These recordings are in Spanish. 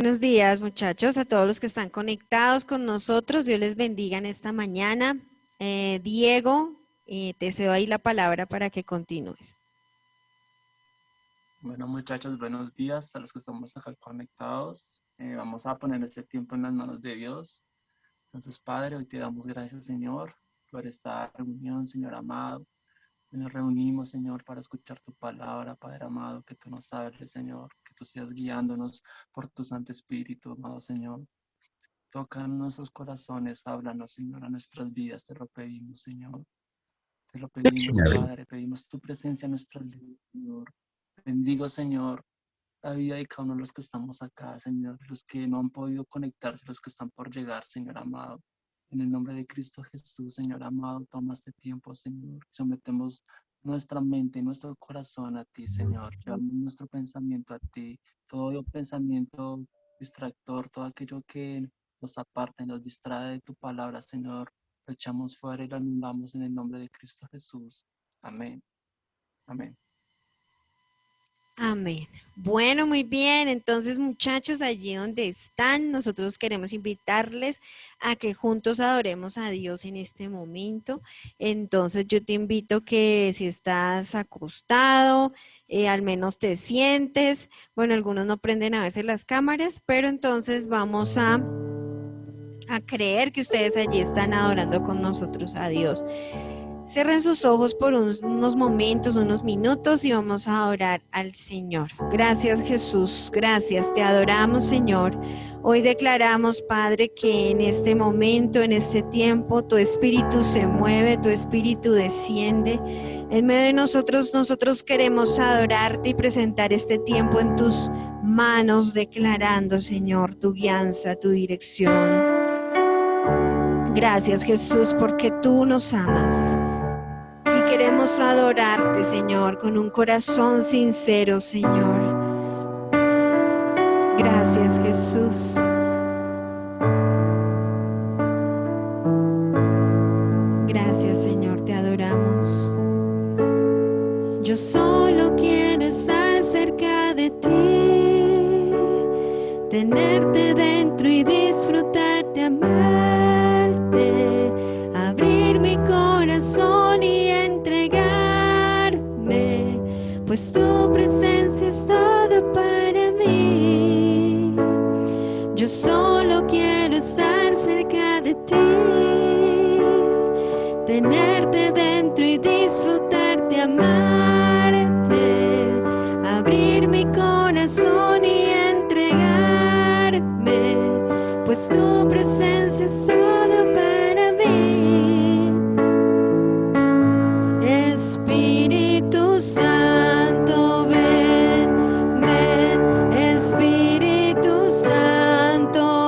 Buenos días, muchachos, a todos los que están conectados con nosotros. Dios les bendiga en esta mañana. Diego, te cedo ahí la palabra para que continúes. Bueno, muchachos, buenos días a los que estamos acá conectados. Vamos a poner este tiempo en las manos de Dios. Entonces, Padre, hoy te damos gracias, Señor, por esta reunión, Señor amado. Hoy nos reunimos, Señor, para escuchar tu palabra, Padre amado, que tú nos hables, Señor, que tú seas guiándonos por tu Santo Espíritu, amado Señor. Toca en nuestros corazones, háblanos, Señor, a nuestras vidas, te lo pedimos, Señor. Te lo pedimos, Dictionary. Padre, pedimos tu presencia en nuestras vidas, Señor. Bendigo, Señor, la vida de cada uno de los que estamos acá, Señor, los que no han podido conectarse, los que están por llegar, Señor amado. En el nombre de Cristo Jesús, Señor amado, toma este tiempo, Señor. Sometemos nuestra mente y nuestro corazón a ti, Señor. Llevamos nuestro pensamiento a ti. Todo pensamiento distractor, todo aquello que nos aparta y nos distrae de tu palabra, Señor, lo echamos fuera y lo anulamos en el nombre de Cristo Jesús. Amén. Amén. Amén. Bueno, muy bien. Entonces, muchachos, allí donde están, nosotros queremos invitarles a que juntos adoremos a Dios en este momento. Entonces, yo te invito que si estás acostado, al menos te sientes. Bueno, algunos no prenden a veces las cámaras, pero entonces vamos a creer que ustedes allí están adorando con nosotros a Dios. Cierren sus ojos por unos momentos, unos minutos y vamos a adorar al Señor. Gracias, Jesús, gracias, te adoramos, Señor. Hoy declaramos, Padre, que en este momento, en este tiempo, tu Espíritu se mueve, tu Espíritu desciende. En medio de nosotros queremos adorarte y presentar este tiempo en tus manos, declarando, Señor, tu guianza, tu dirección. Gracias, Jesús, porque tú nos amas. Y queremos adorarte, Señor, con un corazón sincero, Señor. Gracias, Jesús. Gracias, Señor, te adoramos. Yo solo quiero estar cerca de ti, tenerte dentro y disfrutarte, amarte, abrir mi corazón y entregarme, pues tu presencia es todo para mí. Yo solo quiero estar cerca de ti, tenerte dentro y disfrutarte, amarte, abrir mi corazón y entregarme, pues tu presencia es todo para mí. Espíritu Santo, ven, ven, Espíritu Santo,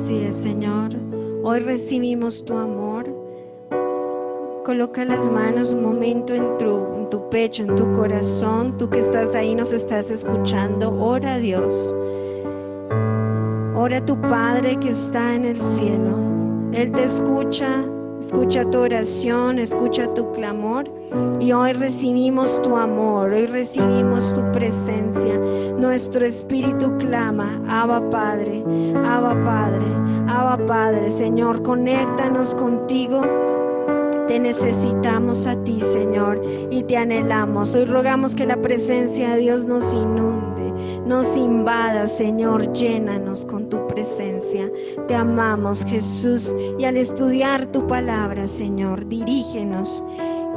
Así es, Señor. Hoy recibimos tu amor. Coloca las manos un momento en tu pecho, en tu corazón. Tú que estás ahí, nos estás escuchando. Ora a Dios. Ora a tu Padre que está en el cielo. Él te escucha, escucha tu oración, escucha tu clamor. Y hoy recibimos tu amor, hoy recibimos tu presencia. Nuestro espíritu clama, Abba Padre, Abba Padre, Abba Padre. Señor, conéctanos contigo. Te necesitamos a ti, Señor, y te anhelamos. Hoy rogamos que la presencia de Dios nos inunde, nos invada, Señor. Llénanos con tu presencia. Te amamos, Jesús, y al estudiar tu palabra, Señor, dirígenos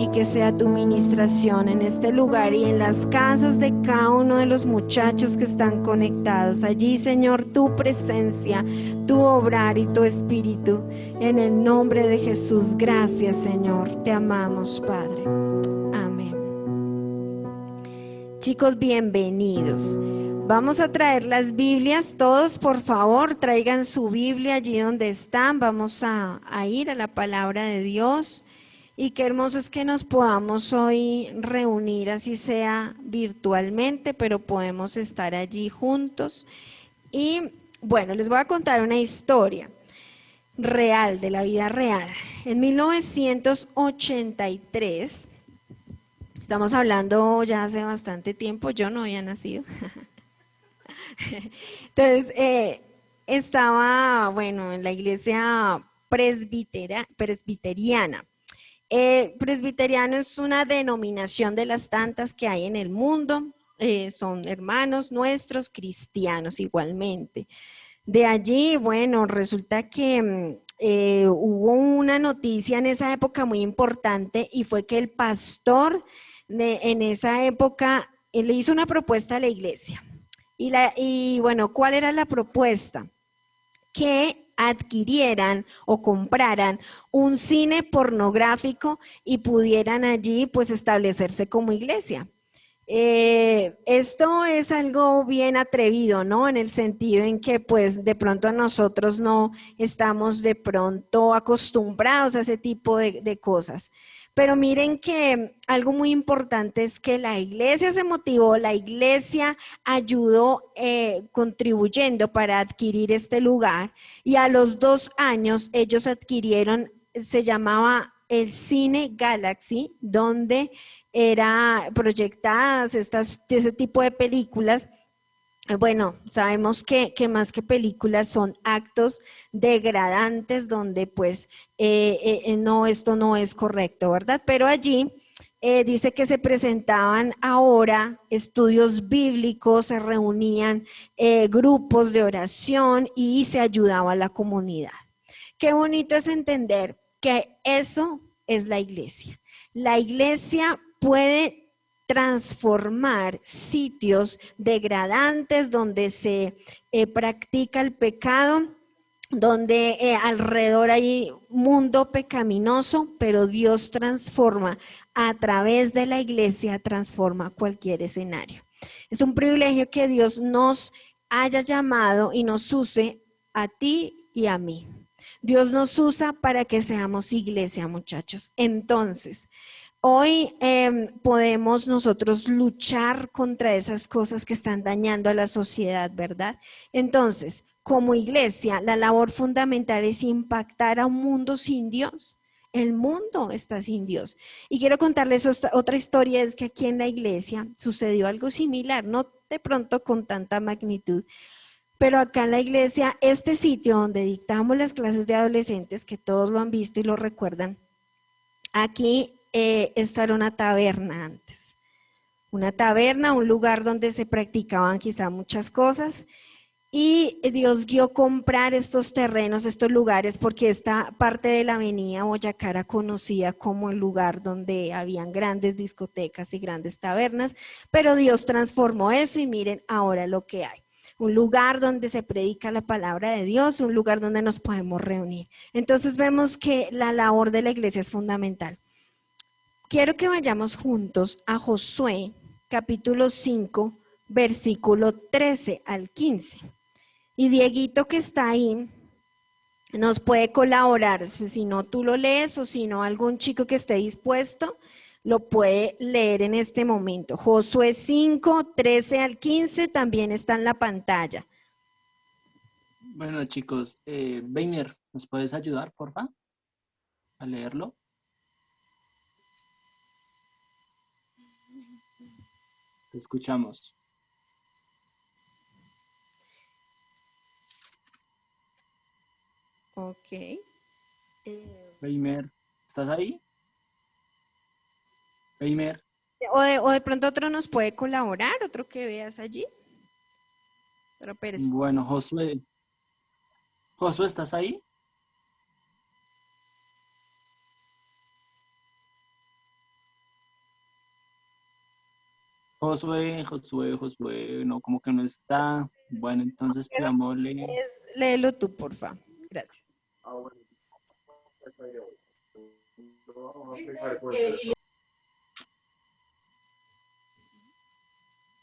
y que sea tu ministración en este lugar y en las casas de cada uno de los muchachos que están conectados. Allí, Señor, tu presencia, tu obrar y tu espíritu. En el nombre de Jesús, gracias, Señor. Te amamos, Padre. Amén. Chicos, bienvenidos. Vamos a traer las Biblias. Todos, por favor, traigan su Biblia allí donde están. Vamos a ir a la palabra de Dios. Y qué hermoso es que nos podamos hoy reunir, así sea virtualmente, pero podemos estar allí juntos. Y bueno, les voy a contar una historia real, de la vida real. En 1983, estamos hablando ya hace bastante tiempo, yo no había nacido. Entonces, estaba, bueno, en la iglesia presbiteriana. Presbiteriano es una denominación de las tantas que hay en el mundo. Son hermanos nuestros cristianos igualmente. De allí, bueno, resulta que hubo una noticia en esa época muy importante y fue que el pastor en esa época le hizo una propuesta a la iglesia. Y bueno, ¿cuál era la propuesta? Que adquirieran o compraran un cine pornográfico y pudieran allí pues establecerse como iglesia. Esto es algo bien atrevido, ¿no? En el sentido en que pues de pronto nosotros no estamos de pronto acostumbrados a ese tipo de cosas. Pero miren que algo muy importante es que la iglesia se motivó, la iglesia ayudó contribuyendo para adquirir este lugar y a los 2 años ellos adquirieron, se llamaba el Cine Galaxy, donde eran proyectadas ese tipo de películas. Bueno, sabemos que más que películas son actos degradantes donde pues no, esto no es correcto, ¿verdad? Pero allí dice que se presentaban ahora estudios bíblicos, se reunían grupos de oración y se ayudaba a la comunidad. Qué bonito es entender que eso es la iglesia. La iglesia puede transformar sitios degradantes donde se practica el pecado, donde alrededor hay mundo pecaminoso, pero Dios transforma a través de la iglesia, transforma cualquier escenario. Es un privilegio que Dios nos haya llamado y nos use a ti y a mí. Dios nos usa para que seamos iglesia, muchachos. Entonces, hoy podemos nosotros luchar contra esas cosas que están dañando a la sociedad, ¿verdad? Entonces, como iglesia, la labor fundamental es impactar a un mundo sin Dios. El mundo está sin Dios. Y quiero contarles otra historia, es que aquí en la iglesia sucedió algo similar, no de pronto con tanta magnitud, pero acá en la iglesia, este sitio donde dictamos las clases de adolescentes, que todos lo han visto y lo recuerdan, aquí esta era una taberna antes. Una taberna, un lugar donde se practicaban quizá muchas cosas. Y Dios guió comprar estos terrenos, estos lugares, porque esta parte de la avenida Boyacá era conocida como el lugar donde habían grandes discotecas y grandes tabernas, pero Dios transformó eso y miren ahora lo que hay. Un lugar donde se predica la palabra de Dios, un lugar donde nos podemos reunir. Entonces vemos que la labor de la iglesia es fundamental. Quiero que vayamos juntos a Josué, capítulo 5, versículo 13 al 15. Y Dieguito que está ahí, nos puede colaborar. Si no tú lo lees o si no algún chico que esté dispuesto, lo puede leer en este momento. Josué 5, 13 al 15 también está en la pantalla. Bueno, chicos, Weimer, ¿nos puedes ayudar, porfa, a leerlo? Te escuchamos. Ok. Weimer, ¿estás ahí? Weimer. O de pronto otro nos puede colaborar, otro que veas allí. Pero Bueno, Josué. Josué, ¿estás ahí? Josué, no, como que no está. Bueno, entonces pidámosle. léelo tú, porfa. Gracias.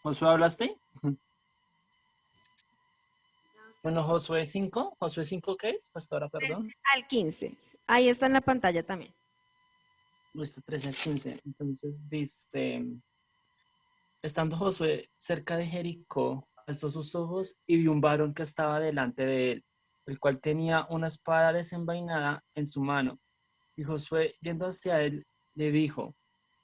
Josué, ¿hablaste? Bueno, Josué 5, ¿qué es, pastora, perdón? Al 15. Ahí está en la pantalla también. Listo, 13 al 15. Entonces dice, estando Josué cerca de Jericó, alzó sus ojos y vio un varón que estaba delante de él, el cual tenía una espada desenvainada en su mano. Y Josué, yendo hacia él, le dijo,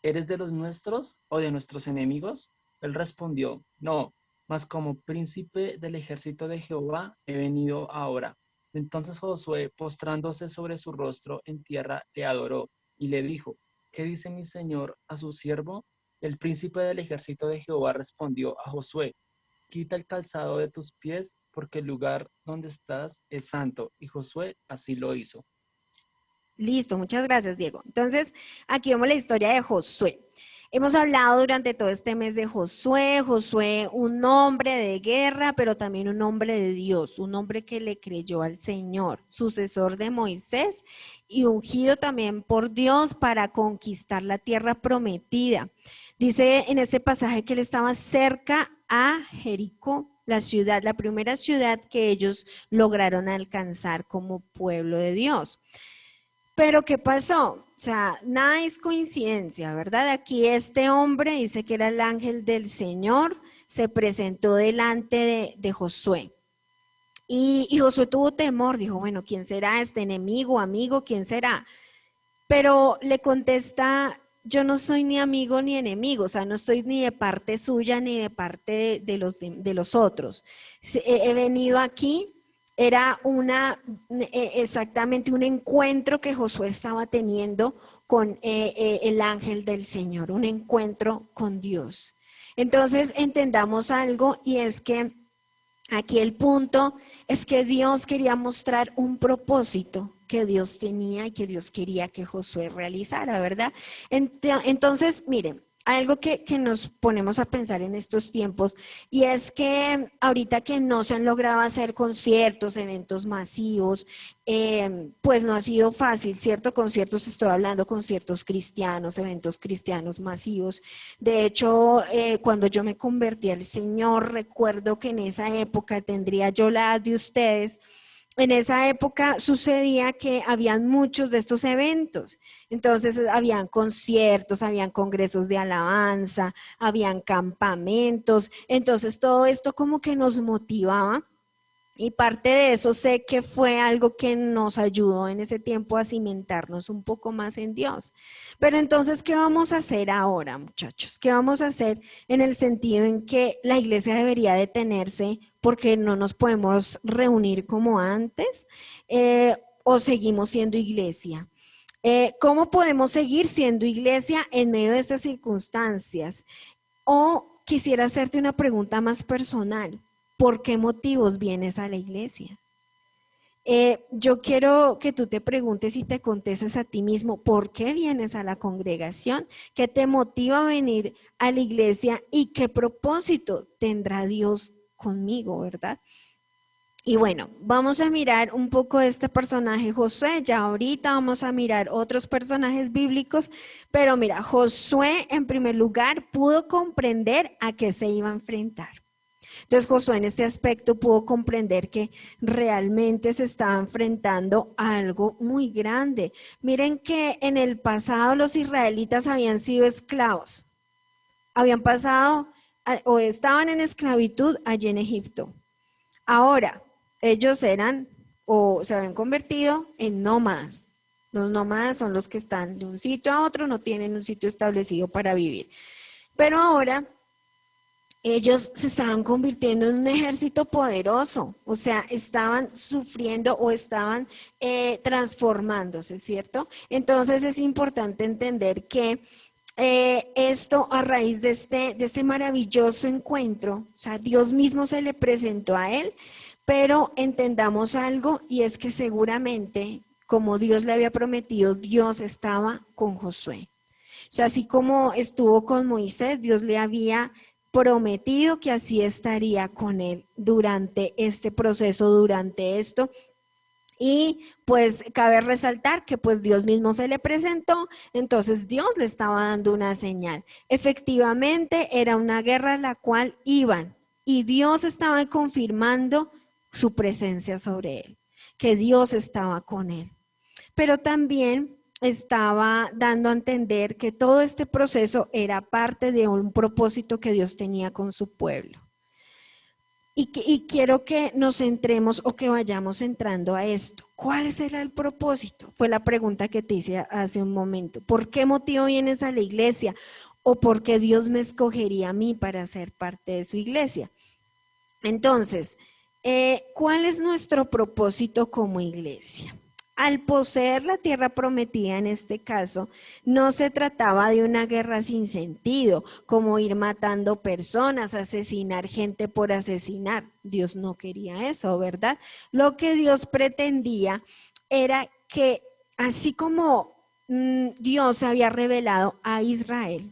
¿eres de los nuestros o de nuestros enemigos? Él respondió, no, mas como príncipe del ejército de Jehová he venido ahora. Entonces Josué, postrándose sobre su rostro en tierra, le adoró y le dijo, ¿qué dice mi señor a su siervo? El príncipe del ejército de Jehová respondió a Josué, quita el calzado de tus pies, porque el lugar donde estás es santo. Y Josué así lo hizo. Listo, muchas gracias, Diego. Entonces, aquí vemos la historia de Josué. Hemos hablado durante todo este mes de Josué, un hombre de guerra, pero también un hombre de Dios, un hombre que le creyó al Señor, sucesor de Moisés y ungido también por Dios para conquistar la tierra prometida. Dice en este pasaje que él estaba cerca a Jericó, la ciudad, la primera ciudad que ellos lograron alcanzar como pueblo de Dios. Pero ¿qué pasó? O sea, nada es coincidencia, ¿verdad? Aquí este hombre dice que era el ángel del Señor, se presentó delante de Josué. Y Josué tuvo temor, dijo, bueno, ¿quién será este enemigo, amigo? ¿Quién será? Pero le contesta, yo no soy ni amigo ni enemigo, o sea, no estoy ni de parte suya ni de parte de los otros. He venido aquí, era exactamente un encuentro que Josué estaba teniendo con el ángel del Señor, un encuentro con Dios. Entonces entendamos algo y es que aquí el punto es que Dios quería mostrar un propósito que Dios tenía y que Dios quería que Josué realizara, ¿verdad? Entonces, miren, algo que nos ponemos a pensar en estos tiempos y es que ahorita que no se han logrado hacer conciertos, eventos masivos, pues no ha sido fácil, ¿cierto? Conciertos, estoy hablando conciertos cristianos, eventos cristianos masivos. De hecho, cuando yo me convertí al Señor, recuerdo que en esa época, tendría yo la edad de ustedes, en esa época sucedía que habían muchos de estos eventos. Entonces, habían conciertos, habían congresos de alabanza, habían campamentos. Entonces, todo esto como que nos motivaba. Y parte de eso sé que fue algo que nos ayudó en ese tiempo a cimentarnos un poco más en Dios. Pero entonces, ¿qué vamos a hacer ahora, muchachos? ¿Qué vamos a hacer en el sentido en que la iglesia debería detenerse porque no nos podemos reunir como antes? ¿O seguimos siendo iglesia? ¿Cómo podemos seguir siendo iglesia en medio de estas circunstancias? O quisiera hacerte una pregunta más personal. ¿Por qué motivos vienes a la iglesia? Yo quiero que tú te preguntes y te contestes a ti mismo, ¿por qué vienes a la congregación? ¿Qué te motiva a venir a la iglesia? ¿Y qué propósito tendrá Dios conmigo, verdad? Y bueno, vamos a mirar un poco de este personaje Josué, ya ahorita vamos a mirar otros personajes bíblicos, pero mira, Josué en primer lugar pudo comprender a qué se iba a enfrentar. Entonces Josué en este aspecto pudo comprender que realmente se estaba enfrentando a algo muy grande. Miren que en el pasado los israelitas habían sido esclavos, habían pasado o estaban en esclavitud allí en Egipto. Ahora, ellos eran o se habían convertido en nómadas. Los nómadas son los que están de un sitio a otro, no tienen un sitio establecido para vivir. Pero ahora ellos se estaban convirtiendo en un ejército poderoso, o sea, estaban sufriendo o estaban transformándose, ¿cierto? Entonces es importante entender que esto a raíz de este maravilloso encuentro, o sea, Dios mismo se le presentó a él, pero entendamos algo y es que seguramente, como Dios le había prometido, Dios estaba con Josué. O sea, así como estuvo con Moisés, Dios le había prometido que así estaría con él durante este proceso, durante esto. Y pues cabe resaltar que pues Dios mismo se le presentó, entonces Dios le estaba dando una señal. Efectivamente era una guerra a la cual iban y Dios estaba confirmando su presencia sobre él, que Dios estaba con él. Pero también estaba dando a entender que todo este proceso era parte de un propósito que Dios tenía con su pueblo. Y quiero que nos centremos o que vayamos entrando a esto. ¿Cuál será el propósito? Fue la pregunta que te hice hace un momento. ¿Por qué motivo vienes a la iglesia? ¿O por qué Dios me escogería a mí para ser parte de su iglesia? Entonces, ¿cuál es nuestro propósito como iglesia? Al poseer la tierra prometida en este caso, no se trataba de una guerra sin sentido, como ir matando personas, asesinar gente por asesinar. Dios no quería eso, ¿verdad? Lo que Dios pretendía era que así como Dios se había revelado a Israel,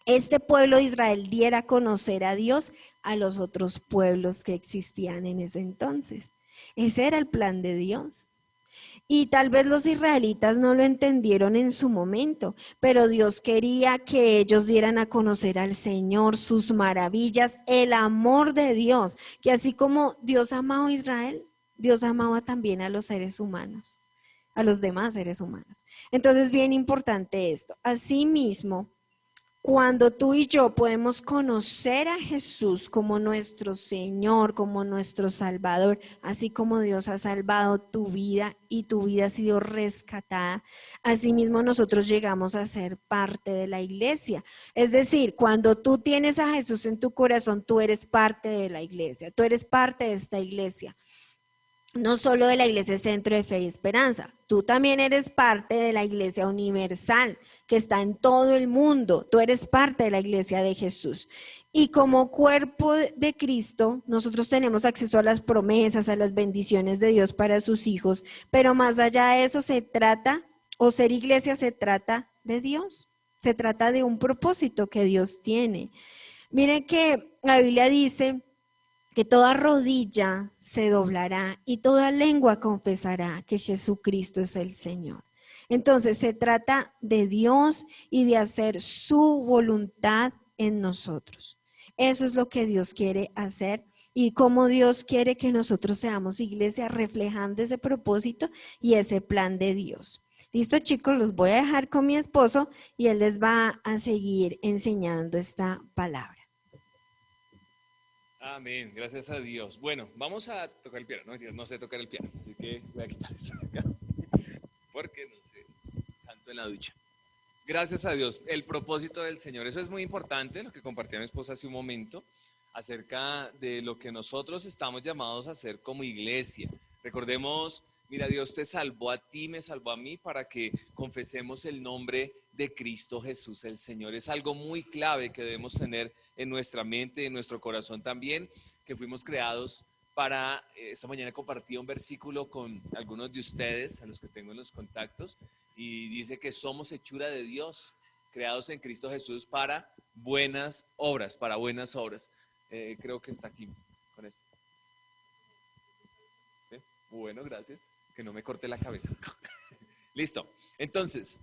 este pueblo de Israel diera a conocer a Dios a los otros pueblos que existían en ese entonces. Ese era el plan de Dios. Y tal vez los israelitas no lo entendieron en su momento, pero Dios quería que ellos dieran a conocer al Señor, sus maravillas, el amor de Dios, que así como Dios amaba a Israel, Dios amaba también a los seres humanos, a los demás seres humanos. Entonces, bien importante esto. Asimismo, cuando tú y yo podemos conocer a Jesús como nuestro Señor, como nuestro Salvador, así como Dios ha salvado tu vida y tu vida ha sido rescatada, asimismo nosotros llegamos a ser parte de la iglesia. Es decir, cuando tú tienes a Jesús en tu corazón, tú eres parte de la iglesia, tú eres parte de esta iglesia. No solo de la Iglesia Centro de Fe y Esperanza, tú también eres parte de la Iglesia Universal, que está en todo el mundo, tú eres parte de la Iglesia de Jesús. Y como cuerpo de Cristo, nosotros tenemos acceso a las promesas, a las bendiciones de Dios para sus hijos, pero más allá de eso se trata, o ser iglesia se trata de Dios, se trata de un propósito que Dios tiene. Miren que la Biblia dice que toda rodilla se doblará y toda lengua confesará que Jesucristo es el Señor. Entonces se trata de Dios y de hacer su voluntad en nosotros. Eso es lo que Dios quiere hacer y cómo Dios quiere que nosotros seamos iglesia reflejando ese propósito y ese plan de Dios. Listo, chicos, los voy a dejar con mi esposo y él les va a seguir enseñando esta palabra. Amén, gracias a Dios. Bueno, vamos a tocar el piano. No sé tocar el piano, así que voy a quitar esto de acá. Porque no sé, canto en la ducha. Gracias a Dios, el propósito del Señor. Eso es muy importante, lo que compartía mi esposa hace un momento, acerca de lo que nosotros estamos llamados a hacer como iglesia. Recordemos, mira, Dios te salvó a ti, me salvó a mí para que confesemos el nombre de Cristo Jesús, el Señor. Es algo muy clave que debemos tener en nuestra mente, en nuestro corazón también, que fuimos creados para, esta mañana compartí un versículo con algunos de ustedes, a los que tengo en los contactos, y dice que somos hechura de Dios, creados en Cristo Jesús para buenas obras, para buenas obras. Creo que está aquí con esto. ¿Sí? Bueno, gracias. Que no me corte la cabeza. Listo. Entonces,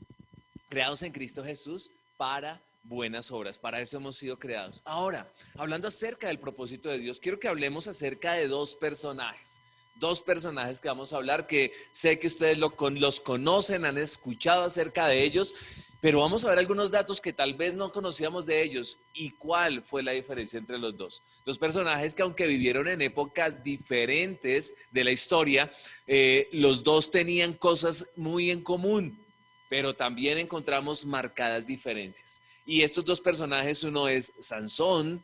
creados en Cristo Jesús para buenas obras. Para eso hemos sido creados. Ahora, hablando acerca del propósito de Dios, quiero que hablemos acerca de dos personajes. Dos personajes que vamos a hablar, que sé que ustedes los conocen, han escuchado acerca de ellos, pero vamos a ver algunos datos que tal vez no conocíamos de ellos y cuál fue la diferencia entre los dos. Dos personajes que aunque vivieron en épocas diferentes de la historia, los dos tenían cosas muy en común, pero también encontramos marcadas diferencias. Y estos dos personajes, uno es Sansón,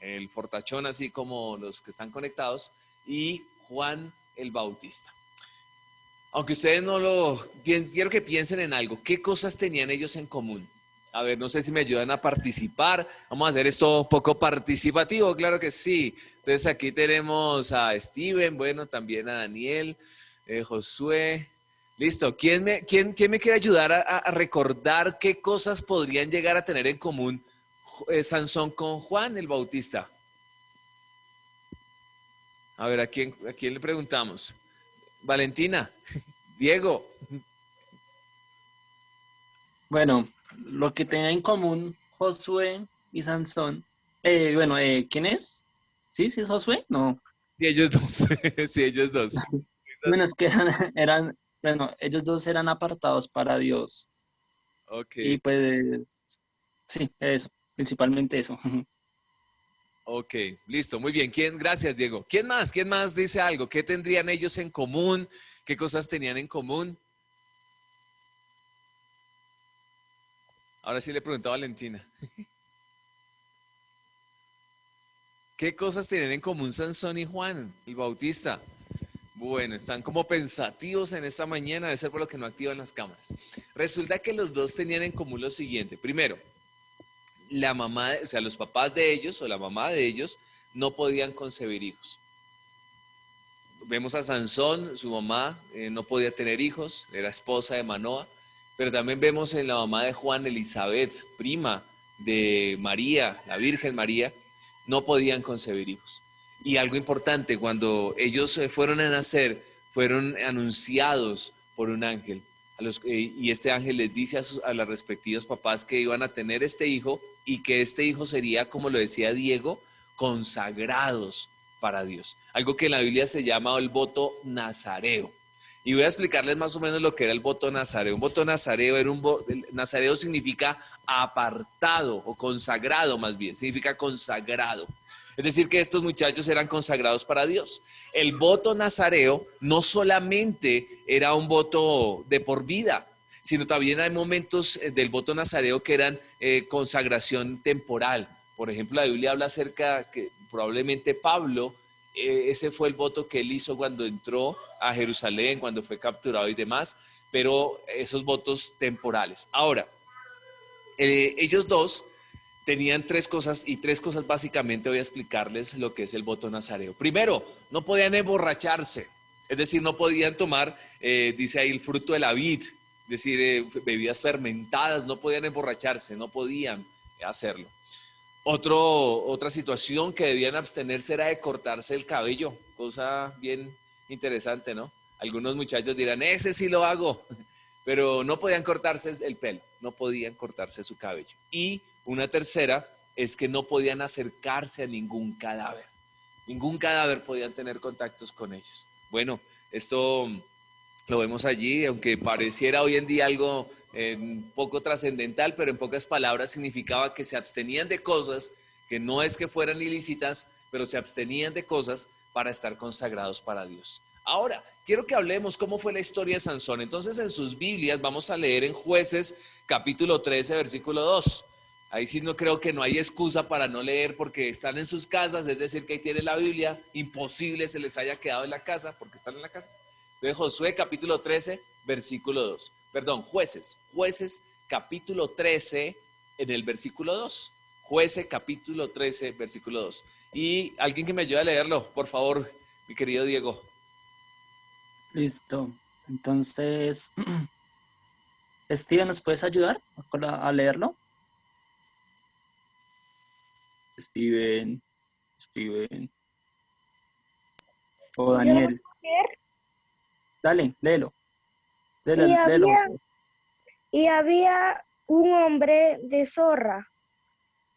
el fortachón así como los que están conectados, y Juan el Bautista. Aunque ustedes no lo piensen, quiero que piensen en algo. ¿Qué cosas tenían ellos en común? A ver, no sé si me ayudan a participar. Vamos a hacer esto un poco participativo, claro que sí. Entonces aquí tenemos a Steven, bueno, también a Daniel, Josué. Listo. ¿Quién me quiere ayudar a recordar qué cosas podrían llegar a tener en común Sansón con Juan el Bautista? A ver, ¿a quién le preguntamos? Valentina, Diego. Bueno, lo que tenían en común Josué y Sansón, ¿quién es? ¿Sí? ¿Sí es Josué? No. Y ellos dos, sí, ellos dos. Bueno, es que bueno, ellos dos eran apartados para Dios. Ok, Y pues, sí, eso, principalmente eso. ok, listo, muy bien. Gracias, Diego. ¿Quién más? ¿Quién más dice algo? ¿Qué tendrían ellos en común? ¿Qué cosas tenían en común? Ahora sí le pregunto a Valentina. ¿Qué cosas tienen en común Sansón y Juan el Bautista? Bueno, están como pensativos en esta mañana, debe ser por lo que no activan las cámaras. Resulta que los dos tenían en común lo siguiente. Primero, la mamá, o sea, los papás de ellos o la mamá de ellos no podían concebir hijos. Vemos a Sansón, su mamá no podía tener hijos, era esposa de Manoa, pero también vemos en la mamá de Juan, Elizabeth, prima de María, la Virgen María, no podían concebir hijos. Y algo importante, cuando ellos fueron a nacer, fueron anunciados por un ángel. Y este ángel les dice a los respectivos papás que iban a tener este hijo y que este hijo sería, como lo decía Diego, consagrados para Dios. Algo que en la Biblia se llama el voto nazareo. Y voy a explicarles más o menos lo que era el voto nazareo. Un voto nazareo era nazareo significa apartado o consagrado más bien, significa consagrado. Es decir, que estos muchachos eran consagrados para Dios. El voto nazareo no solamente era un voto de por vida, sino también hay momentos del voto nazareo que eran consagración temporal. Por ejemplo, la Biblia habla acerca que probablemente Pablo, ese fue el voto que él hizo cuando entró a Jerusalén, cuando fue capturado y demás, pero esos votos temporales. Ahora, ellos dos tenían tres cosas y tres cosas básicamente voy a explicarles lo que es el voto nazareo. Primero, no podían emborracharse, es decir, no podían tomar, dice ahí, el fruto de la vid, es decir, bebidas fermentadas, no podían emborracharse, no podían hacerlo. Otra situación que debían abstenerse era de cortarse el cabello, cosa bien interesante, ¿no? Algunos muchachos dirán, ese sí lo hago, pero no podían cortarse el pelo, no podían cortarse su cabello. Y una tercera es que no podían acercarse a ningún cadáver podían tener contactos con ellos. Bueno, esto lo vemos allí, aunque pareciera hoy en día algo poco trascendental, pero en pocas palabras significaba que se abstenían de cosas que no es que fueran ilícitas, pero se abstenían de cosas para estar consagrados para Dios. Ahora, quiero que hablemos cómo fue la historia de Sansón. Entonces, en sus Biblias vamos a leer en Jueces capítulo 13, versículo 2. Ahí sí no creo que no hay excusa para no leer porque están en sus casas, es decir, que ahí tiene la Biblia, imposible se les haya quedado en la casa porque están en la casa. Entonces, Josué capítulo 13, versículo 2. Perdón, Jueces capítulo 13 en el versículo 2. Jueces capítulo 13, versículo 2. Y alguien que me ayude a leerlo, por favor, mi querido Diego. Listo. Entonces, Steven, ¿nos puedes ayudar a leerlo? Steven, Steven. O Yo lo voy Daniel. a leer. Dale, léelo. Y Léelo, había, Josué. y había un hombre de Zorra,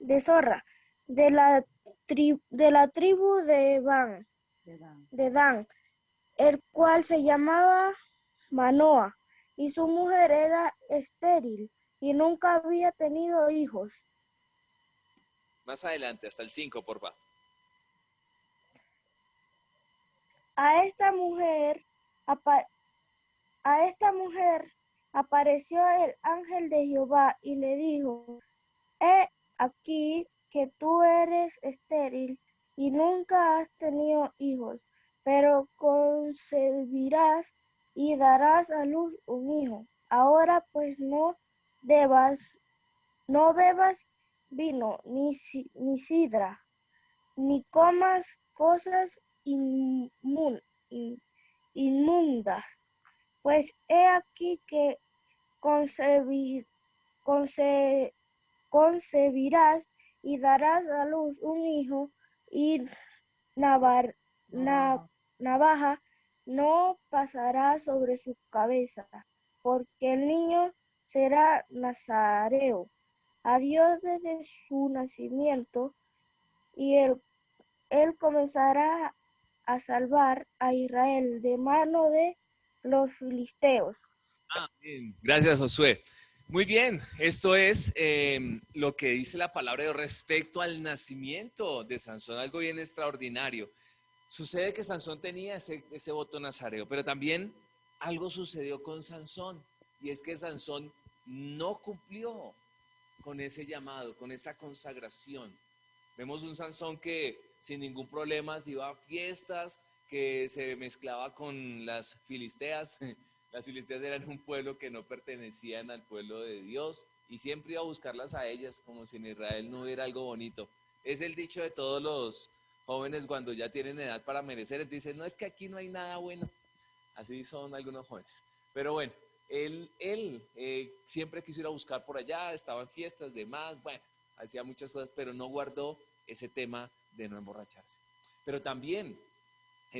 de Zorra, de la tribu de Dan, el cual se llamaba Manoa, y su mujer era estéril y nunca había tenido hijos. Más adelante, hasta el 5, por favor. A esta mujer apareció el ángel de Jehová y le dijo: He aquí que tú eres estéril y nunca has tenido hijos, pero concebirás y darás a luz un hijo. Ahora pues no bebas vino, ni sidra, ni comas cosas inmundas, pues he aquí que concebirás y darás a luz un hijo, y navaja no pasará sobre su cabeza, porque el niño será nazareo a Dios desde su nacimiento, y él comenzará a salvar a Israel de mano de los filisteos. Amén. Gracias, Josué. Muy bien, esto es lo que dice la palabra de Dios respecto al nacimiento de Sansón, algo bien extraordinario. Sucede que Sansón tenía ese voto nazareo, pero también algo sucedió con Sansón, y es que Sansón no cumplió con ese llamado, con esa consagración. Vemos un Sansón que sin ningún problema iba a fiestas, que se mezclaba con las filisteas. Las filisteas eran un pueblo que no pertenecían al pueblo de Dios y siempre iba a buscarlas a ellas, como si en Israel no hubiera algo bonito. Es el dicho de todos los jóvenes cuando ya tienen edad para merecer. Entonces dicen, no, es que aquí no hay nada bueno. Así son algunos jóvenes. Pero bueno, él siempre quiso ir a buscar por allá, estaba en fiestas, demás, bueno, hacía muchas cosas, pero no guardó ese tema de no emborracharse. Pero también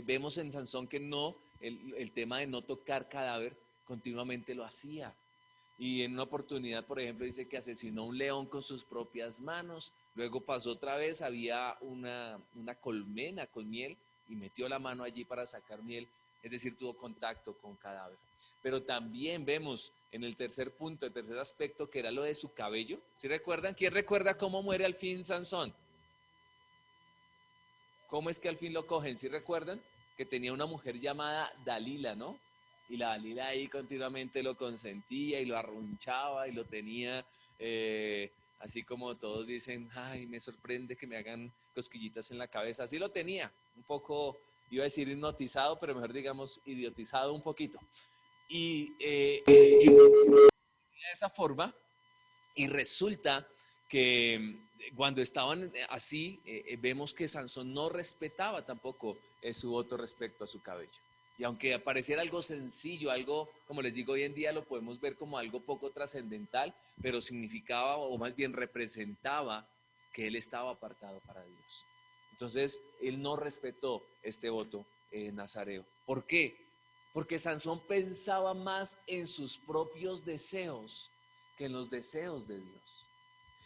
vemos en Sansón que no, el tema de no tocar cadáver continuamente lo hacía. Y en una oportunidad, por ejemplo, dice que asesinó a un león con sus propias manos. Luego pasó otra vez, había una colmena con miel y metió la mano allí para sacar miel. Es decir, tuvo contacto con cadáver. Pero también vemos en el tercer punto, el tercer aspecto, que era lo de su cabello. ¿Sí recuerdan? ¿Quién recuerda cómo muere al fin Sansón? ¿Cómo es que al fin lo cogen? ¿Sí recuerdan? Que tenía una mujer llamada Dalila, ¿no? Y la Dalila ahí continuamente lo consentía y lo arrunchaba y lo tenía, así como todos dicen, ay, me sorprende que me hagan cosquillitas en la cabeza. Así lo tenía, un poco, iba a decir hipnotizado, pero mejor digamos idiotizado un poquito. Y de esa forma, y resulta que cuando estaban así, vemos que Sansón no respetaba tampoco su voto respecto a su cabello. Y aunque pareciera algo sencillo, algo, como les digo, hoy en día lo podemos ver como algo poco trascendental, pero significaba, o más bien representaba, que él estaba apartado para Dios. Entonces, él no respetó este voto nazareo. ¿Por qué? Porque Sansón pensaba más en sus propios deseos que en los deseos de Dios.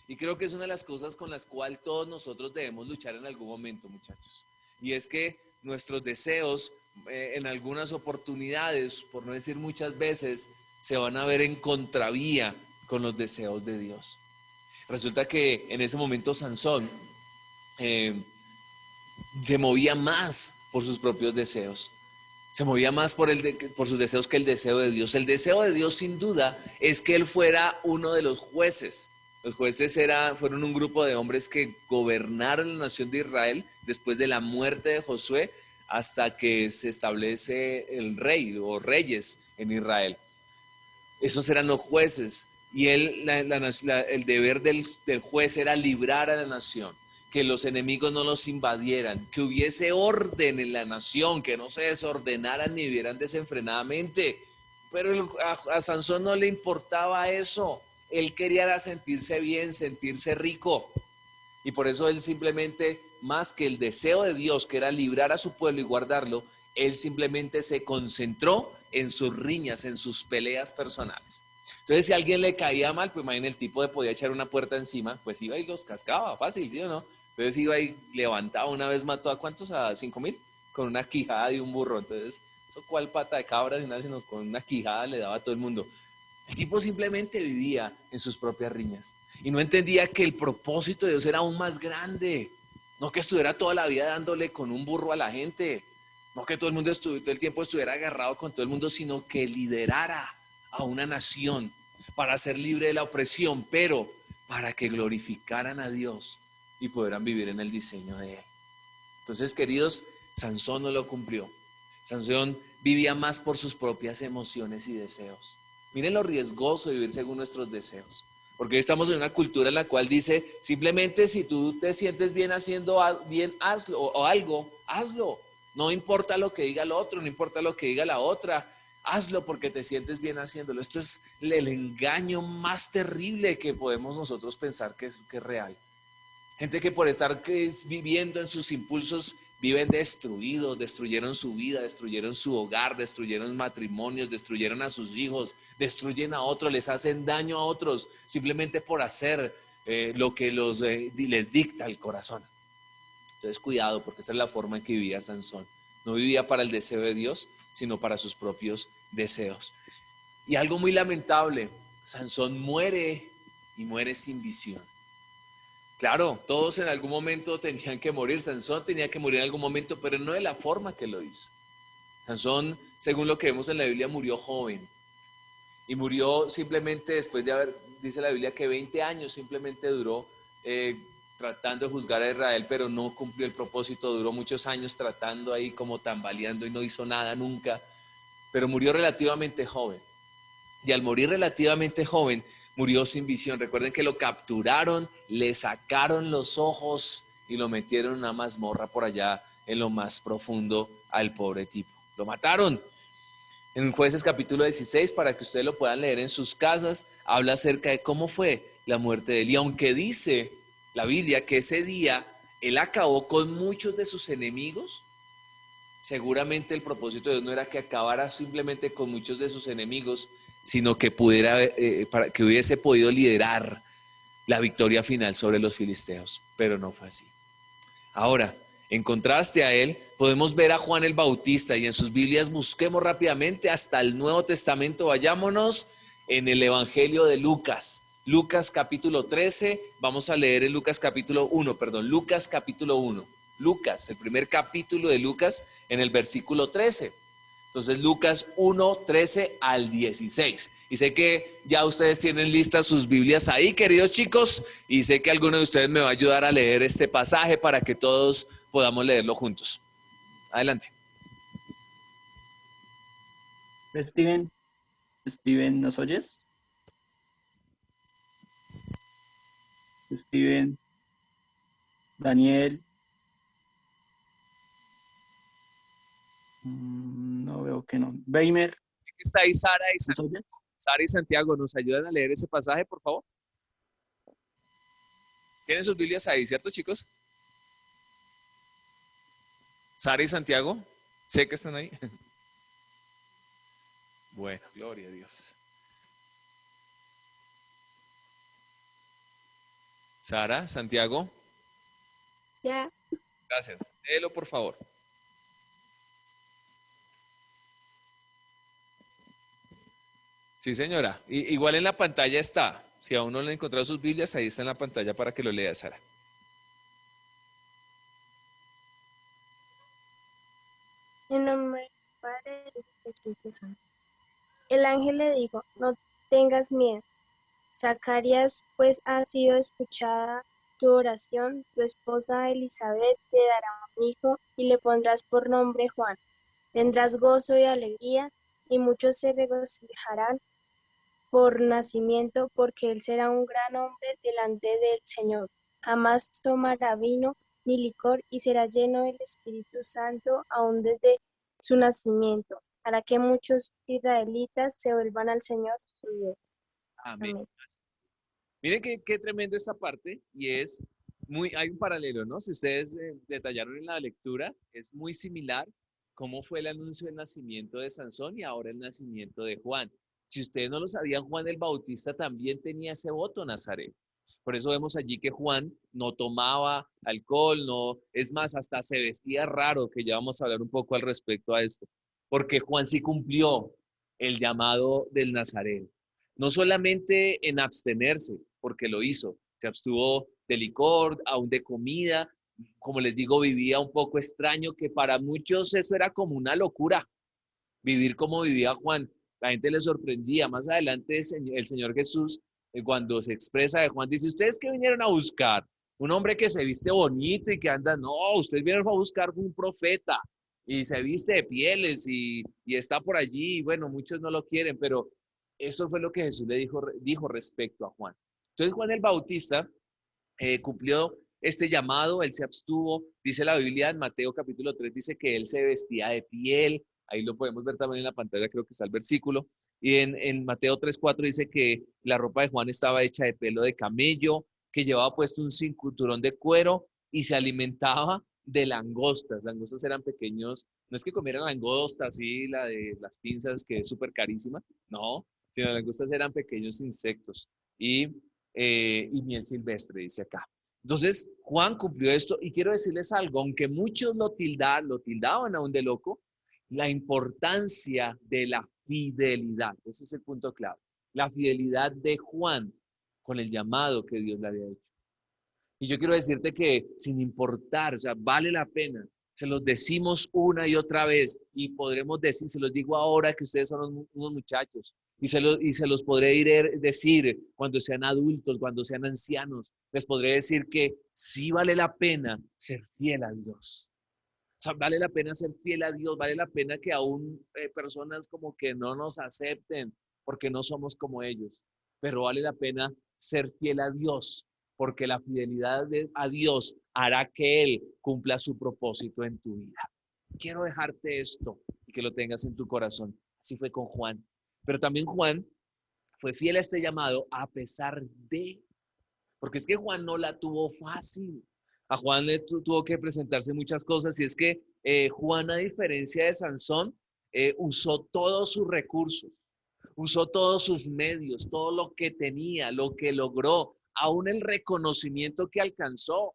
Y creo que es una de las cosas con las cuales todos nosotros debemos luchar en algún momento, muchachos. Y es que nuestros deseos, en algunas oportunidades, por no decir muchas veces, se van a ver en contravía con los deseos de Dios. Resulta que en ese momento Sansón se movía más por sus propios deseos. Se movía más por sus deseos que el deseo de Dios. El deseo de Dios, sin duda, es que él fuera uno de los jueces. Los jueces fueron un grupo de hombres que gobernaron la nación de Israel después de la muerte de Josué hasta que se establece el rey o reyes en Israel. Esos eran los jueces y el deber del juez era librar a la nación, que los enemigos no los invadieran, que hubiese orden en la nación, que no se desordenaran ni vivieran desenfrenadamente. Pero a Sansón no le importaba eso. Él quería sentirse bien, sentirse rico. Y por eso él simplemente, más que el deseo de Dios, que era librar a su pueblo y guardarlo, él simplemente se concentró en sus riñas, en sus peleas personales. Entonces, si a alguien le caía mal, pues imagínate, el tipo podía echar una puerta encima, pues iba y los cascaba, fácil, ¿sí o no? Entonces iba y levantaba, una vez mató ¿a cuántos? A 5.000, con una quijada de un burro. Entonces, eso cuál pata de cabra ni nada, sino con una quijada le daba a todo el mundo. El tipo simplemente vivía en sus propias riñas y no entendía que el propósito de Dios era aún más grande. No que estuviera toda la vida dándole con un burro a la gente, no que todo el mundo todo el tiempo estuviera agarrado con todo el mundo, sino que liderara a una nación para ser libre de la opresión, pero para que glorificaran a Dios y pudieran vivir en el diseño de Él. Entonces, queridos, Sansón no lo cumplió. Sansón vivía más por sus propias emociones y deseos. Miren lo riesgoso de vivir según nuestros deseos. Porque hoy estamos en una cultura en la cual dice, simplemente si tú te sientes bien haciendo bien, hazlo, o algo, hazlo. No importa lo que diga el otro, no importa lo que diga la otra, hazlo porque te sientes bien haciéndolo. Esto es el engaño más terrible que podemos nosotros pensar que es real. Gente que por estar viviendo en sus impulsos viven destruidos, destruyeron su vida, destruyeron su hogar, destruyeron matrimonios, destruyeron a sus hijos, destruyen a otros, les hacen daño a otros simplemente por hacer lo que les dicta el corazón. Entonces cuidado, porque esa es la forma en que vivía Sansón. No vivía para el deseo de Dios, sino para sus propios deseos. Y algo muy lamentable, Sansón muere y muere sin visión. Claro, todos en algún momento tenían que morir. Sansón tenía que morir en algún momento, pero no de la forma que lo hizo. Sansón, según lo que vemos en la Biblia, murió joven. Y murió simplemente después de haber, dice la Biblia, que 20 años simplemente duró tratando de juzgar a Israel, pero no cumplió el propósito. Duró muchos años tratando ahí como tambaleando y no hizo nada nunca. Pero murió relativamente joven. Y al morir relativamente joven, murió sin visión. Recuerden que lo capturaron, le sacaron los ojos y lo metieron en una mazmorra por allá en lo más profundo al pobre tipo. Lo mataron. En Jueces capítulo 16, para que ustedes lo puedan leer en sus casas, habla acerca de cómo fue la muerte de él. Y aunque dice la Biblia que ese día él acabó con muchos de sus enemigos, seguramente el propósito de Dios no era que acabara simplemente con muchos de sus enemigos, sino que para que hubiese podido liderar la victoria final sobre los filisteos, pero no fue así. Ahora, en contraste a él, podemos ver a Juan el Bautista y en sus Biblias busquemos rápidamente hasta el Nuevo Testamento, vayámonos en el Evangelio de Lucas. Lucas capítulo 13, vamos a leer en Lucas capítulo 1, Lucas capítulo 1. Lucas, el primer capítulo de Lucas en el versículo 13. Entonces Lucas 1, 13 al 16. Y sé que ya ustedes tienen listas sus Biblias ahí, queridos chicos, y sé que alguno de ustedes me va a ayudar a leer este pasaje para que todos podamos leerlo juntos. Adelante. Steven, ¿nos oyes? Steven, Daniel. No veo que no. Weimer, Está ahí Sara ¿nos oyes? y Santiago, ¿nos ayudan a leer ese pasaje, por favor? ¿Tienen sus Biblias ahí, cierto, chicos? Sara y Santiago, sé que están ahí. Bueno, gloria a Dios. Sara, Santiago. Ya. Gracias. Léelo, por favor. Sí, señora. Igual en la pantalla está. Si aún no le han encontrado sus Biblias, ahí está en la pantalla para que lo lea, Sara. En nombre del Padre, del Hijo y del Espíritu Santo. El ángel le dijo, no tengas miedo, Zacarías, pues ha sido escuchada tu oración, tu esposa Elizabeth te dará un hijo y le pondrás por nombre Juan. Tendrás gozo y alegría, y muchos se regocijarán por nacimiento, porque él será un gran hombre delante del Señor. Jamás tomará vino ni licor, y será lleno del Espíritu Santo aún desde su nacimiento. Hará que muchos israelitas se vuelvan al Señor su Dios. Amén. Amén. Miren qué tremendo esta parte y hay un paralelo, ¿no? Si ustedes detallaron en la lectura, es muy similar cómo fue el anuncio del nacimiento de Sansón y ahora el nacimiento de Juan. Si ustedes no lo sabían, Juan el Bautista también tenía ese voto nazareo. Por eso vemos allí que Juan no tomaba alcohol, no, es más, hasta se vestía raro, que ya vamos a hablar un poco al respecto a esto, porque Juan sí cumplió el llamado del nazareo. No solamente en abstenerse, porque lo hizo, se abstuvo de licor, aún de comida, como les digo, vivía un poco extraño, que para muchos eso era como una locura, vivir como vivía Juan. La gente le sorprendía. Más adelante el Señor Jesús, cuando se expresa de Juan, dice, ¿ustedes qué vinieron a buscar? Un hombre que se viste bonito y que anda, no, ustedes vinieron a buscar un profeta y se viste de pieles y está por allí. Y bueno, muchos no lo quieren, pero eso fue lo que Jesús le dijo respecto a Juan. Entonces Juan el Bautista cumplió este llamado, él se abstuvo, dice la Biblia en Mateo capítulo 3, dice que él se vestía de piel, ahí lo podemos ver también en la pantalla, creo que está el versículo, y en Mateo 3:4 dice que la ropa de Juan estaba hecha de pelo de camello, que llevaba puesto un cinturón de cuero y se alimentaba de langostas. Langostas eran pequeños, no es que comieran langostas, así la de las pinzas que es súper carísima, no, sino las langostas eran pequeños insectos y miel silvestre, dice acá. Entonces, Juan cumplió esto y quiero decirles algo, aunque muchos lo tildaban aún de loco, la importancia de la fidelidad, ese es el punto clave, la fidelidad de Juan con el llamado que Dios le había hecho. Y yo quiero decirte que sin importar, o sea, vale la pena, se los decimos una y otra vez y podremos decir, se los digo ahora que ustedes son unos muchachos, y se los podré decir cuando sean adultos, cuando sean ancianos. Les podré decir que sí vale la pena ser fiel a Dios. O sea, vale la pena ser fiel a Dios, vale la pena que aún personas como que no nos acepten porque no somos como ellos. Pero vale la pena ser fiel a Dios porque la fidelidad a Dios hará que Él cumpla su propósito en tu vida. Quiero dejarte esto y que lo tengas en tu corazón. Así fue con Juan. Pero también Juan fue fiel a este llamado a pesar de, porque es que Juan no la tuvo fácil. A Juan le tuvo que presentarse muchas cosas y es que Juan, a diferencia de Sansón, usó todos sus recursos, usó todos sus medios, todo lo que tenía, lo que logró, aún el reconocimiento que alcanzó,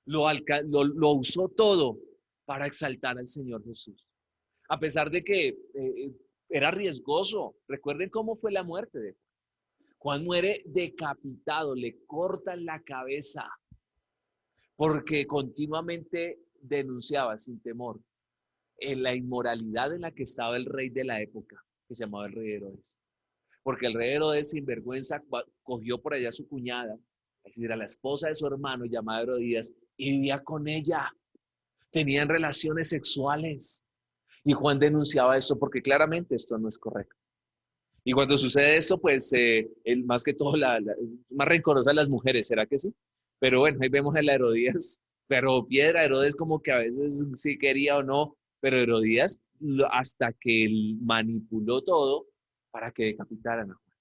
lo usó todo para exaltar al Señor Jesús. A pesar de que era riesgoso. Recuerden cómo fue la muerte de Juan. Juan muere decapitado, le cortan la cabeza porque continuamente denunciaba sin temor en la inmoralidad en la que estaba el rey de la época, que se llamaba el rey Herodes. Porque el rey Herodes, sin vergüenza, cogió por allá a su cuñada, es decir, a la esposa de su hermano llamada Herodías, y vivía con ella. Tenían relaciones sexuales. Y Juan denunciaba esto porque claramente esto no es correcto. Y cuando sucede esto, pues más que todo, más rencorosa las mujeres, ¿será que sí? Pero bueno, ahí vemos a la Herodías, pero piedra, Herodes como que a veces sí quería o no, pero Herodías hasta que él manipuló todo para que decapitaran a Juan.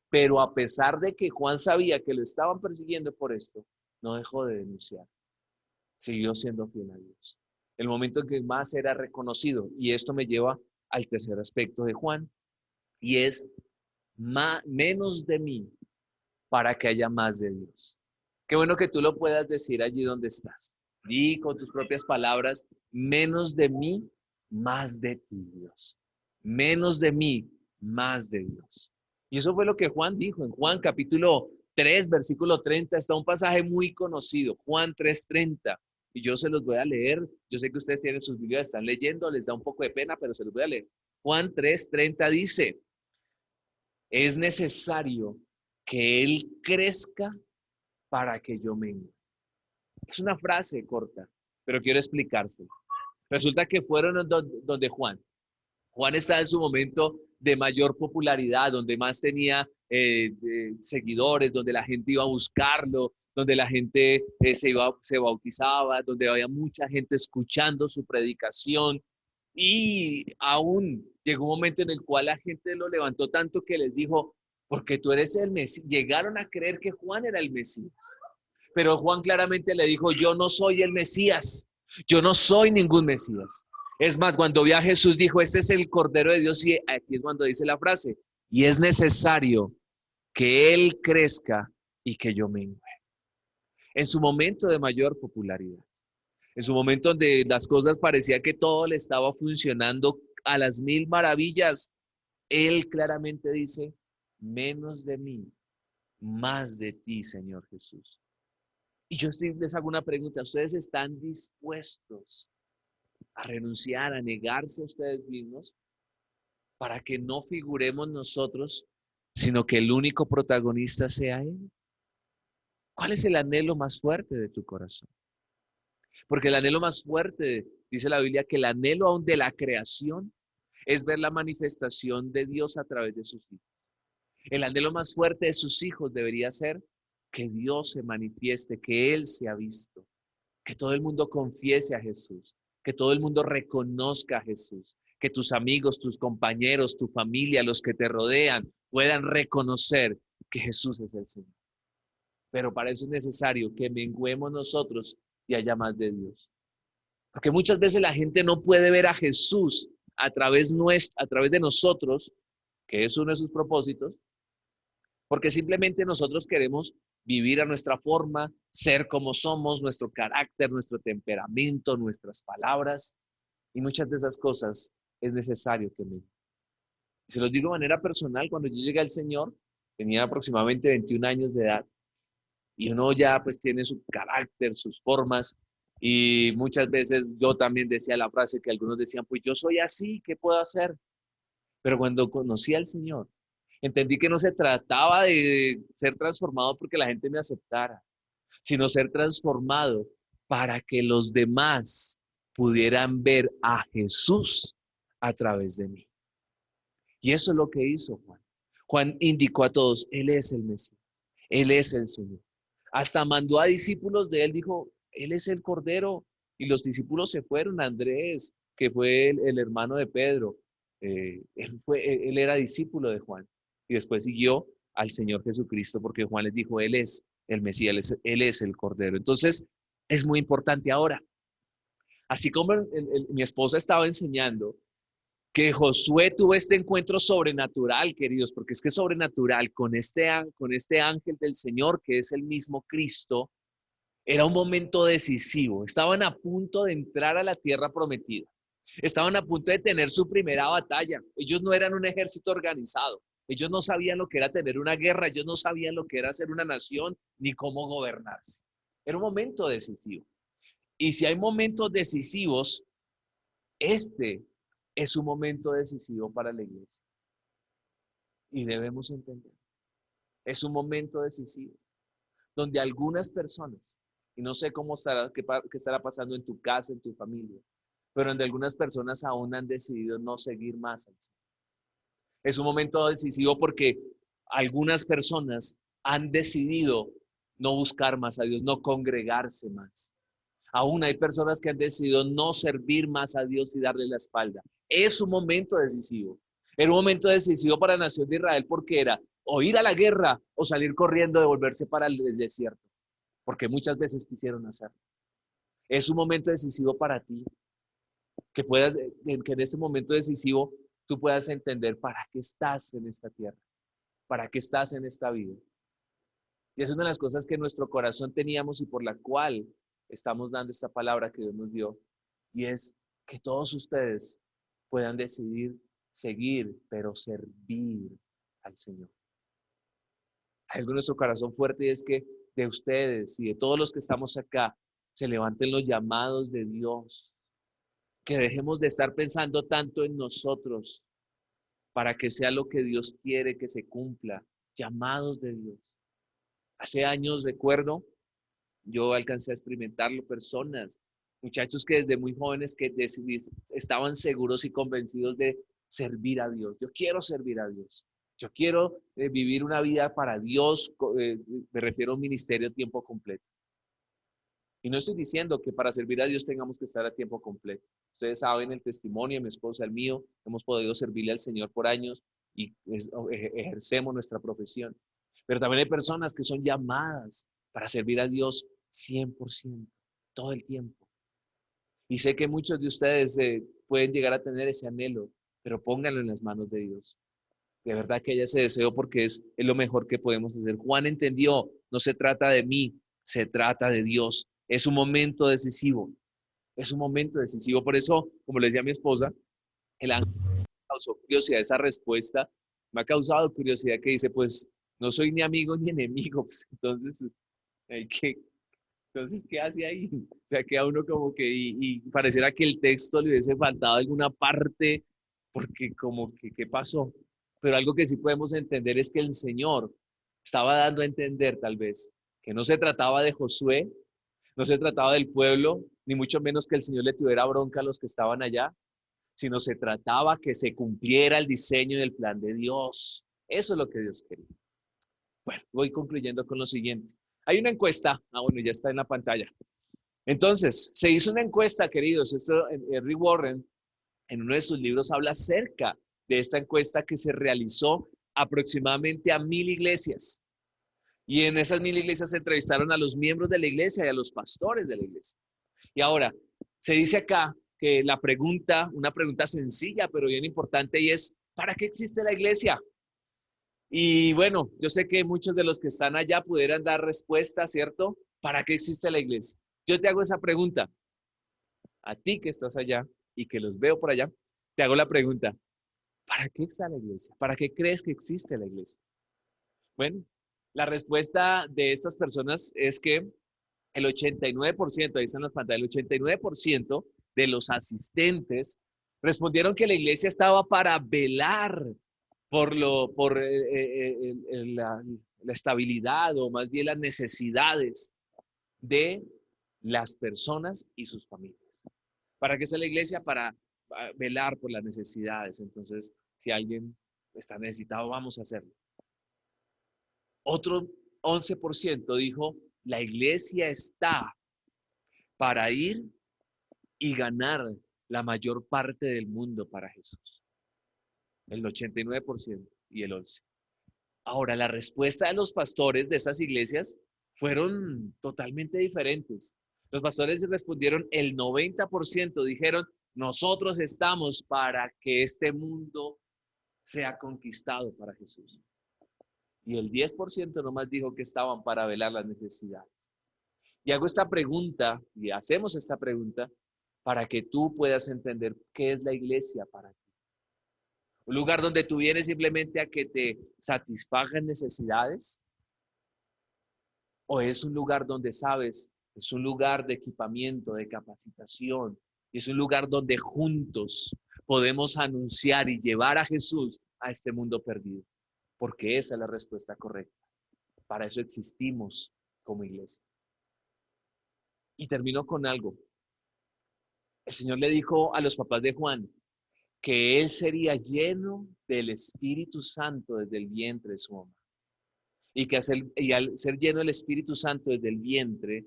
Pero a pesar de que Juan sabía que lo estaban persiguiendo por esto, no dejó de denunciar. Siguió siendo fiel a Dios. El momento en que más era reconocido, y esto me lleva al tercer aspecto de Juan, y es menos de mí para que haya más de Dios. Qué bueno que tú lo puedas decir allí donde estás. Di con tus propias palabras, menos de mí, más de ti, Dios. Menos de mí, más de Dios. Y eso fue lo que Juan dijo en Juan capítulo 3, versículo 30. Está un pasaje muy conocido, Juan 3:30. Y yo se los voy a leer. Yo sé que ustedes tienen sus Biblias, están leyendo, les da un poco de pena, pero se los voy a leer. Juan 3:30 dice, es necesario que Él crezca para que yo mengue. Es una frase corta, pero quiero explicárselo. Resulta que fueron donde Juan. Juan está en su momento de mayor popularidad, donde más tenía seguidores, donde la gente iba a buscarlo, donde la gente se bautizaba, donde había mucha gente escuchando su predicación. Y aún llegó un momento en el cual la gente lo levantó tanto que les dijo, porque tú eres el Mesías. Llegaron a creer que Juan era el Mesías. Pero Juan claramente le dijo, yo no soy el Mesías. Yo no soy ningún Mesías. Es más, cuando vio a Jesús dijo, este es el Cordero de Dios, y aquí es cuando dice la frase, Y es necesario que Él crezca y que yo mengue. En su momento de mayor popularidad, en su momento donde las cosas parecía que todo le estaba funcionando a las mil maravillas, Él claramente dice, menos de mí, más de ti, Señor Jesús. Y les hago una pregunta, ¿ustedes están dispuestos a renunciar, a negarse a ustedes mismos para que no figuremos nosotros, sino que el único protagonista sea Él? ¿Cuál es el anhelo más fuerte de tu corazón? Porque el anhelo más fuerte, dice la Biblia, que el anhelo aún de la creación es ver la manifestación de Dios a través de sus hijos. El anhelo más fuerte de sus hijos debería ser que Dios se manifieste, que Él sea visto, que todo el mundo confiese a Jesús, que todo el mundo reconozca a Jesús, que tus amigos, tus compañeros, tu familia, los que te rodean, puedan reconocer que Jesús es el Señor. Pero para eso es necesario que menguemos nosotros y haya más de Dios. Porque muchas veces la gente no puede ver a Jesús a través de nosotros, que es uno de sus propósitos, porque simplemente nosotros queremos vivir a nuestra forma, ser como somos, nuestro carácter, nuestro temperamento, nuestras palabras, y muchas de esas cosas es necesario que me... Se los digo de manera personal, cuando yo llegué al Señor, tenía aproximadamente 21 años de edad, y uno ya pues tiene su carácter, sus formas, y muchas veces yo también decía la frase que algunos decían, pues yo soy así, ¿qué puedo hacer? Pero cuando conocí al Señor, entendí que no se trataba de ser transformado porque la gente me aceptara, sino ser transformado para que los demás pudieran ver a Jesús a través de mí. Y eso es lo que hizo Juan. Juan indicó a todos, Él es el Mesías, Él es el Señor. Hasta mandó a discípulos de Él, dijo, Él es el Cordero. Y los discípulos se fueron, Andrés, que fue el hermano de Pedro, él era discípulo de Juan. Y después siguió al Señor Jesucristo, porque Juan les dijo, Él es el Mesías, Él es el Cordero. Entonces, es muy importante ahora. Así como mi esposa estaba enseñando, que Josué tuvo este encuentro sobrenatural, queridos, porque es que es sobrenatural con este ángel del Señor, que es el mismo Cristo, era un momento decisivo. Estaban a punto de entrar a la tierra prometida. Estaban a punto de tener su primera batalla. Ellos no eran un ejército organizado. Ellos no sabían lo que era tener una guerra. Ellos no sabían lo que era ser una nación ni cómo gobernarse. Era un momento decisivo. Y si hay momentos decisivos, este es un momento decisivo para la iglesia. Y debemos entender. Es un momento decisivo donde algunas personas, y no sé qué estará pasando en tu casa, en tu familia, pero donde algunas personas aún han decidido no seguir más al Señor. Es un momento decisivo porque algunas personas han decidido no buscar más a Dios, no congregarse más. Aún hay personas que han decidido no servir más a Dios y darle la espalda. Es un momento decisivo. Era un momento decisivo para la nación de Israel porque era o ir a la guerra o salir corriendo, devolverse para el desierto, porque muchas veces quisieron hacerlo. Es un momento decisivo para ti, que en este momento decisivo tú puedas entender para qué estás en esta tierra, para qué estás en esta vida. Y es una de las cosas que en nuestro corazón teníamos y por la cual estamos dando esta palabra que Dios nos dio. Y es que todos ustedes puedan decidir seguir, pero servir al Señor. Hay algo en nuestro corazón fuerte y es que de ustedes y de todos los que estamos acá se levanten los llamados de Dios. Que dejemos de estar pensando tanto en nosotros para que sea lo que Dios quiere que se cumpla. Llamados de Dios. Hace años recuerdo, yo alcancé a experimentarlo, personas, muchachos que desde muy jóvenes que estaban seguros y convencidos de servir a Dios. Yo quiero servir a Dios. Yo quiero vivir una vida para Dios, me refiero a un ministerio a tiempo completo. Y no estoy diciendo que para servir a Dios tengamos que estar a tiempo completo. Ustedes saben el testimonio de mi esposa, el mío, hemos podido servirle al Señor por años y ejercemos nuestra profesión. Pero también hay personas que son llamadas para servir a Dios 100%, todo el tiempo. Y sé que muchos de ustedes pueden llegar a tener ese anhelo, pero pónganlo en las manos de Dios. De verdad que haya ese deseo porque es lo mejor que podemos hacer. Juan entendió, no se trata de mí, se trata de Dios. Es un momento decisivo, es un momento decisivo. Por eso, como le decía a mi esposa, el ángel me causó curiosidad esa respuesta, me ha causado curiosidad que dice, pues no soy ni amigo ni enemigo, pues entonces, ¿qué, entonces, ¿qué hace ahí? O sea, queda uno como que, y pareciera que el texto le hubiese faltado alguna parte, porque como que, ¿qué pasó? Pero algo que sí podemos entender es que el Señor estaba dando a entender tal vez que no se trataba de Josué, no se trataba del pueblo, ni mucho menos que el Señor le tuviera bronca a los que estaban allá, sino se trataba que se cumpliera el diseño y el plan de Dios. Eso es lo que Dios quería. Bueno, voy concluyendo con lo siguiente. Hay una encuesta, bueno, ya está en la pantalla. Entonces, se hizo una encuesta, queridos. Esto, Rick Warren, en uno de sus libros, habla acerca de esta encuesta que se realizó aproximadamente a 1000 iglesias. Y en esas 1000 iglesias se entrevistaron a los miembros de la iglesia y a los pastores de la iglesia. Y ahora, se dice acá que la pregunta, una pregunta sencilla, pero bien importante, y es, ¿para qué existe la iglesia? Y bueno, yo sé que muchos de los que están allá pudieran dar respuesta, ¿cierto? ¿Para qué existe la iglesia? Yo te hago esa pregunta. A ti que estás allá y que los veo por allá, te hago la pregunta. ¿Para qué está la iglesia? ¿Para qué crees que existe la iglesia? Bueno, la respuesta de estas personas es que el 89%, ahí están las pantallas, el 89% de los asistentes respondieron que la iglesia estaba para velar por la estabilidad o más bien las necesidades de las personas y sus familias. ¿Para qué es la iglesia? Para velar por las necesidades. Entonces, si alguien está necesitado, vamos a hacerlo. Otro 11% dijo, la iglesia está para ir y ganar la mayor parte del mundo para Jesús. El 89% y el 11%. Ahora, la respuesta de los pastores de esas iglesias fueron totalmente diferentes. Los pastores respondieron, el 90% dijeron, nosotros estamos para que este mundo sea conquistado para Jesús. Y el 10% nomás dijo que estaban para velar las necesidades. Y hago esta pregunta, y hacemos esta pregunta, para que tú puedas entender qué es la iglesia para ti. Un lugar donde tú vienes simplemente a que te satisfagan necesidades. O es un lugar donde sabes, es un lugar de equipamiento, de capacitación. Y es un lugar donde juntos podemos anunciar y llevar a Jesús a este mundo perdido. Porque esa es la respuesta correcta. Para eso existimos como iglesia. Y termino con algo. El Señor le dijo a los papás de Juan que él sería lleno del Espíritu Santo desde el vientre de su mamá. Y que al ser lleno del Espíritu Santo desde el vientre,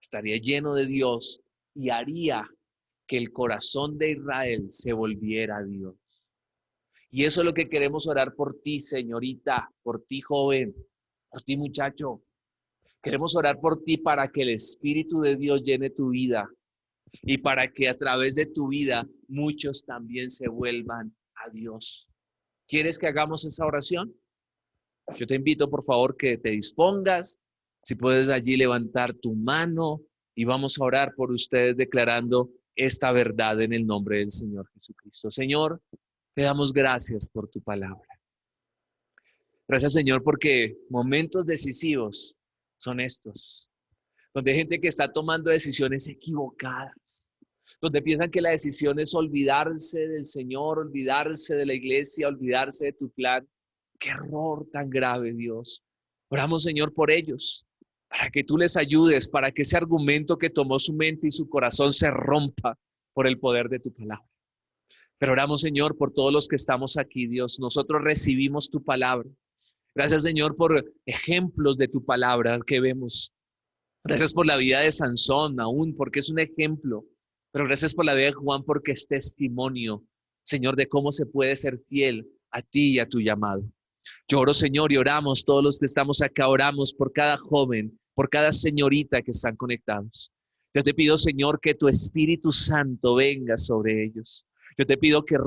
estaría lleno de Dios y haría que el corazón de Israel se volviera a Dios. Y eso es lo que queremos orar por ti, señorita, por ti, joven, por ti, muchacho. Queremos orar por ti para que el Espíritu de Dios llene tu vida y para que a través de tu vida muchos también se vuelvan a Dios. ¿Quieres que hagamos esa oración? Yo te invito, por favor, que te dispongas. Si puedes allí levantar tu mano y vamos a orar por ustedes declarando esta verdad en el nombre del Señor Jesucristo. Señor, te damos gracias por tu palabra. Gracias, Señor, porque momentos decisivos son estos, donde hay gente que está tomando decisiones equivocadas, donde piensan que la decisión es olvidarse del Señor, olvidarse de la iglesia, olvidarse de tu plan. ¡Qué error tan grave, Dios! Oramos, Señor, por ellos, para que tú les ayudes, para que ese argumento que tomó su mente y su corazón se rompa por el poder de tu palabra. Pero oramos, Señor, por todos los que estamos aquí, Dios. Nosotros recibimos tu palabra. Gracias, Señor, por ejemplos de tu palabra que vemos. Gracias por la vida de Sansón, aún porque es un ejemplo. Pero gracias por la vida de Juan porque es testimonio, Señor, de cómo se puede ser fiel a ti y a tu llamado. Yo oro, Señor, y oramos, todos los que estamos acá, oramos por cada joven, por cada señorita que están conectados. Yo te pido, Señor, que tu Espíritu Santo venga sobre ellos. Yo te pido que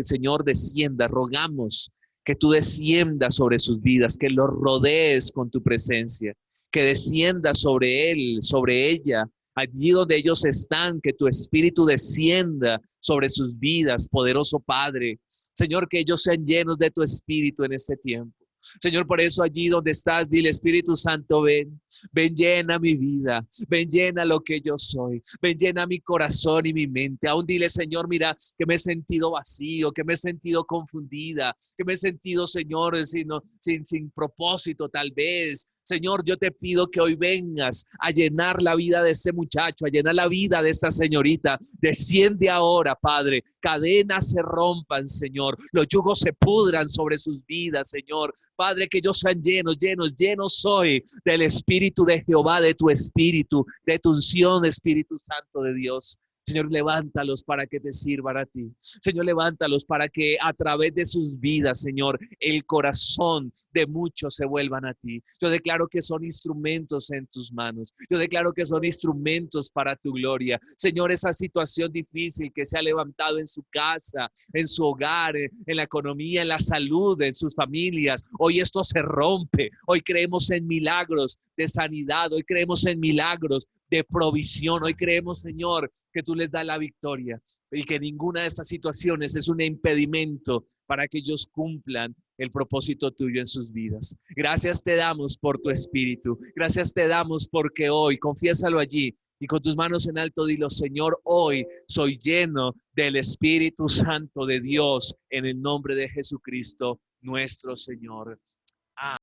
Señor, descienda, rogamos que tú desciendas sobre sus vidas, que los rodees con tu presencia, que desciendas sobre él, sobre ella, allí donde ellos están, que tu espíritu descienda sobre sus vidas, poderoso Padre. Señor, que ellos sean llenos de tu espíritu en este tiempo. Señor, por eso allí donde estás, dile, Espíritu Santo, ven, ven, llena mi vida, ven, llena lo que yo soy, ven, llena mi corazón y mi mente. Aún dile, Señor, mira, que me he sentido vacío, que me he sentido confundida, que me he sentido, Señor, sin propósito tal vez. Señor, yo te pido que hoy vengas a llenar la vida de este muchacho, a llenar la vida de esta señorita. Desciende ahora, Padre. Cadenas se rompan, Señor. Los yugos se pudran sobre sus vidas, Señor. Padre, que ellos sean llenos, llenos, llenos hoy del Espíritu de Jehová, de tu Espíritu, de tu unción, Espíritu Santo de Dios. Señor, levántalos para que te sirvan a ti. Señor, levántalos para que a través de sus vidas, Señor, el corazón de muchos se vuelvan a ti. Yo declaro que son instrumentos en tus manos. Yo declaro que son instrumentos para tu gloria. Señor, esa situación difícil que se ha levantado en su casa, en su hogar, en la economía, en la salud, en sus familias, hoy esto se rompe. Hoy creemos en milagros de sanidad. Hoy creemos en milagros de provisión. Hoy creemos, Señor, que tú les das la victoria y que ninguna de estas situaciones es un impedimento para que ellos cumplan el propósito tuyo en sus vidas. Gracias te damos por tu Espíritu. Gracias te damos porque hoy, confiésalo allí y con tus manos en alto dilo, Señor, hoy soy lleno del Espíritu Santo de Dios en el nombre de Jesucristo, nuestro Señor.